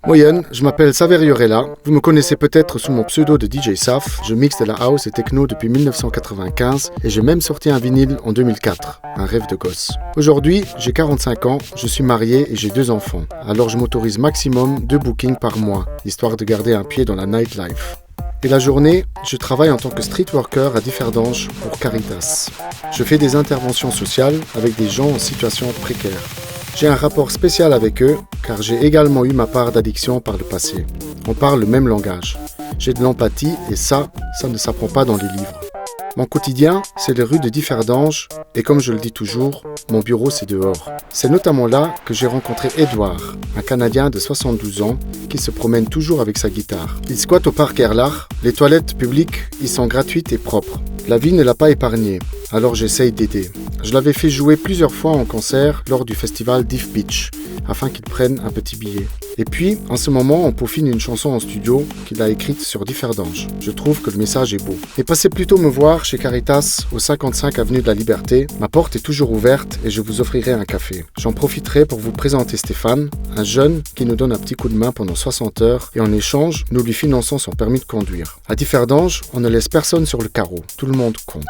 Moyenne, je m'appelle Saveriorella. Vous me connaissez peut-être sous mon pseudo de DJ Saf. Je mixe de la house et techno depuis 1995 et j'ai même sorti un vinyle en 2004. Un rêve de gosse. Aujourd'hui, j'ai 45 ans, je suis marié et j'ai 2 enfants. Alors je m'autorise maximum 2 bookings par mois, histoire de garder un pied dans la nightlife. Et la journée, je travaille en tant que street worker à Differdange pour Caritas. Je fais des interventions sociales avec des gens en situation précaire. J'ai un rapport spécial avec eux car j'ai également eu ma part d'addiction par le passé. On parle le même langage. J'ai de l'empathie et ça ne s'apprend pas dans les livres. Mon quotidien, c'est les rues de Differdange et comme je le dis toujours, mon bureau c'est dehors. C'est notamment là que j'ai rencontré Edouard, un Canadien de 72 ans qui se promène toujours avec sa guitare. Il squatte au parc Erlach, les toilettes publiques y sont gratuites et propres. La vie ne l'a pas épargné, alors j'essaye d'aider. Je l'avais fait jouer plusieurs fois en concert lors du festival Diff Beach, afin qu'il prenne un petit billet. Et puis, en ce moment, on peaufine une chanson en studio qu'il a écrite sur Differdange. Je trouve que le message est beau. Et passez plutôt me voir chez Caritas, au 55 avenue de la Liberté. Ma porte est toujours ouverte et je vous offrirai un café. J'en profiterai pour vous présenter Stéphane, un jeune qui nous donne un petit coup de main pendant 60 heures et en échange, nous lui finançons son permis de conduire. À Differdange, on ne laisse personne sur le carreau. Tout le monde compte.